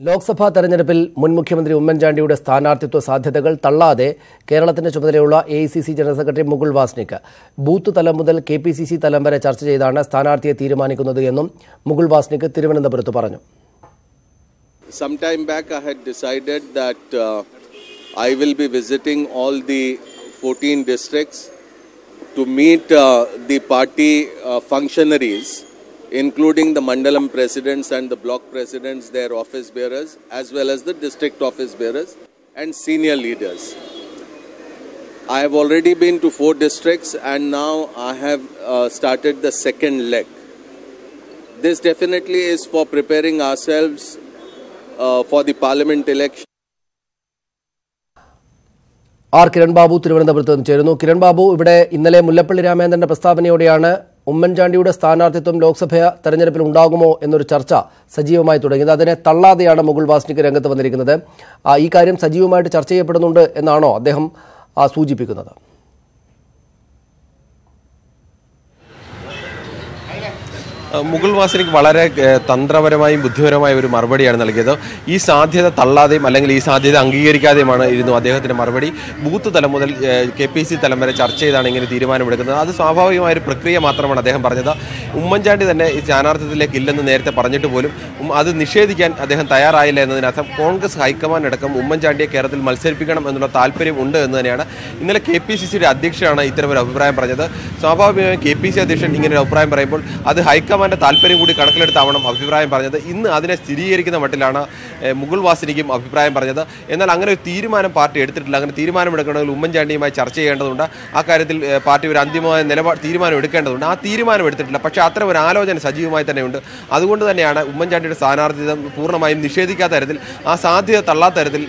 ലോക്സഭാ തെരഞ്ഞെടുപ്പിൽ മുൻ മുഖ്യമന്ത്രി ഉമ്മൻചാണ്ടിയുടെ സ്ഥാനാർത്ഥിത്വ സാധ്യതകൾ തള്ളാതെ കേരളത്തിന്റെ ചുമതലയുള്ള AICC general secretary Mukul Wasnik booth തലം മുതൽ കെപിസിസി തലം വരെ ചർച്ച ചെയ്താണ് സ്ഥാനാർത്ഥിയെ തീരുമാനിക്കുന്നത് എന്നും മുകുൾ വാസ്നിക് തിരുവനന്തപുരത്ത് പറഞ്ഞു. Some time back I had decided that I will be visiting all the 14 districts to meet the party functionaries, including the Mandalam presidents and the block presidents, their office bearers, as well as the district office bearers and senior leaders. I have already been to 4 districts and now I have started the second leg. This definitely is for preparing ourselves for the parliament election. R Kiran Babu തിരുവനന്തപുരത്ത് നിന്ന് ചേരുന്നു. കിരൺ ബാബു, ഇവിടെ ഇന്നലെ മുല്ലപ്പള്ളി രാമചന്ദ്രന്റെ പ്രസ്താവനയോടെയാണ് ഉമ്മൻചാണ്ടിയുടെ സ്ഥാനാർത്ഥിത്വം ലോക്സഭാ തെരഞ്ഞെടുപ്പിൽ ഉണ്ടാകുമോ എന്നൊരു ചർച്ച സജീവമായി തുടങ്ങിയത്. അതിനെ തള്ളാതെയാണ് മുകുൾ വാസ്നിക് രംഗത്ത് വന്നിരിക്കുന്നത്. ഈ കാര്യം സജീവമായിട്ട് ചർച്ച ചെയ്യപ്പെടുന്നുണ്ട് എന്നാണോ അദ്ദേഹം സൂചിപ്പിക്കുന്നത്? മുകുൾ വാസ്നിക് വളരെ തന്ത്രപരമായും ബുദ്ധിപരമായ ഒരു മറുപടിയാണ് നൽകിയത്. ഈ സാധ്യത തള്ളാതെയും അല്ലെങ്കിൽ ഈ സാധ്യത അംഗീകരിക്കാതെയുമാണ് ഇരുന്നു അദ്ദേഹത്തിന്റെ മറുപടി. ബൂത്ത് തലം മുതൽ കെപിസിസി തലം വരെ ചർച്ച ചെയ്താണ് ഇങ്ങനെ തീരുമാനമെടുക്കുന്നത്. അത് സ്വാഭാവികമായ ഒരു പ്രക്രിയ മാത്രമാണ് അദ്ദേഹം പറഞ്ഞത്. ഉമ്മൻചാണ്ടി തന്നെ ഈ സ്ഥാനാർത്ഥിത്വത്തിലേക്ക് ഇല്ലെന്ന് നേരത്തെ പറഞ്ഞിട്ട് പോലും അത് നിഷേധിക്കാൻ അദ്ദേഹം തയ്യാറായില്ല എന്നതിനർത്ഥം കോൺഗ്രസ് ഹൈക്കമാൻഡ് അടക്കം ഉമ്മൻചാണ്ടിയെ കേരളത്തിൽ മത്സരിപ്പിക്കണം എന്നുള്ള താല്പര്യം ഉണ്ട് എന്ന് തന്നെയാണ്. ഇന്നലെ കെപിസിസിയുടെ അധ്യക്ഷനാണ് ഇത്തരമൊരു അഭിപ്രായം പറഞ്ഞത്. സ്വാഭാവികമായും കെപിസിസി അധ്യക്ഷൻ ഇങ്ങനെ ഒരു അഭിപ്രായം പറയുമ്പോൾ അത് ഹൈക്കമാൻഡ് താല്പര്യം കൂടി കണക്കിലെടുത്താവണം അഭിപ്രായം പറഞ്ഞത്. ഇന്ന് അതിനെ സ്ഥിരീകരിക്കുന്ന മട്ടിലാണ് മുകുൾ വാസ്നിക്കും അഭിപ്രായം പറഞ്ഞത്. എന്നാൽ അങ്ങനെ ഒരു തീരുമാനം പാർട്ടി എടുത്തിട്ടില്ല. അങ്ങനെ തീരുമാനമെടുക്കണമെങ്കിൽ ഉമ്മൻചാണ്ടിയുമായി ചർച്ച ചെയ്യേണ്ടതുണ്ട്. ആ കാര്യത്തിൽ പാർട്ടി ഒരു അന്തിമമായ തീരുമാനം എടുക്കേണ്ടതുണ്ട്. ആ തീരുമാനം എടുത്തിട്ടില്ല. പക്ഷേ അത്ര ഒരു ആലോചന സജീവമായി തന്നെയുണ്ട്. അതുകൊണ്ട് തന്നെയാണ് ഉമ്മൻചാണ്ടിയുടെ സ്ഥാനാർത്ഥിത്വം പൂർണ്ണമായും നിഷേധിക്കാത്ത തരത്തിൽ, ആ സാധ്യത തള്ളാത്ത തരത്തിൽ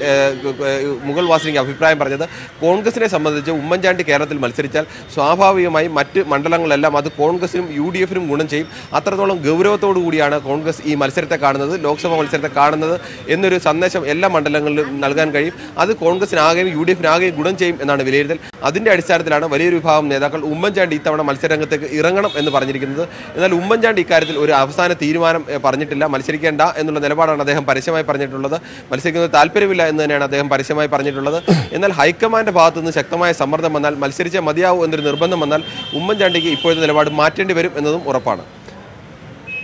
മുകുൾ വാസ്നിക് അഭിപ്രായം പറഞ്ഞത്. കോൺഗ്രസിനെ സംബന്ധിച്ച് ഉമ്മൻചാണ്ടി കേരളത്തിൽ മത്സരിച്ചാൽ സ്വാഭാവികമായും മറ്റ് മണ്ഡലങ്ങളെല്ലാം അത് കോൺഗ്രസിനും UDF-നും ഗുണം ചെയ്യും. അത്രത്തോളം ഗൗരവത്തോടു കൂടിയാണ് കോൺഗ്രസ് ഈ മത്സരത്തെ കാണുന്നത്, ലോക്സഭാ മത്സരത്തെ കാണുന്നത് എന്നൊരു സന്ദേശം എല്ലാ മണ്ഡലങ്ങളിലും നൽകാൻ കഴിയും. അത് കോൺഗ്രസിനാകെയും UDF-നാകെയും ഗുണം ചെയ്യും എന്നാണ് വിലയിരുത്തൽ. അതിൻ്റെ അടിസ്ഥാനത്തിലാണ് വലിയൊരു വിഭാഗം നേതാക്കൾ ഉമ്മൻചാണ്ടി ഇത്തവണ മത്സരരംഗത്തേക്ക് ഇറങ്ങണം എന്ന് പറഞ്ഞിരിക്കുന്നത്. എന്നാൽ ഉമ്മൻചാണ്ടി ഇക്കാര്യത്തിൽ ഒരു അവസാന തീരുമാനം പറഞ്ഞിട്ടില്ല. മത്സരിക്കേണ്ട എന്നുള്ള നിലപാടാണ് അദ്ദേഹം പരസ്യമായി പറഞ്ഞിട്ടുള്ളത്. മത്സരിക്കുന്നത് താല്പര്യമില്ല എന്ന് തന്നെയാണ് അദ്ദേഹം പരസ്യമായി പറഞ്ഞിട്ടുള്ളത്. എന്നാൽ ഹൈക്കമാൻഡ് ഭാഗത്തു നിന്ന് ശക്തമായ സമ്മർദ്ദം വന്നാൽ, മത്സരിച്ചേ മതിയാവൂ എന്നൊരു നിർബന്ധം വന്നാൽ ഉമ്മൻചാണ്ടിക്ക് ഇപ്പോഴത്തെ നിലപാട് മാറ്റേണ്ടി വരും എന്നതും ഉറപ്പാണ്.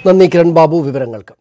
നന്ദി കിരൺ ബാബു വിവരങ്ങൾക്ക്.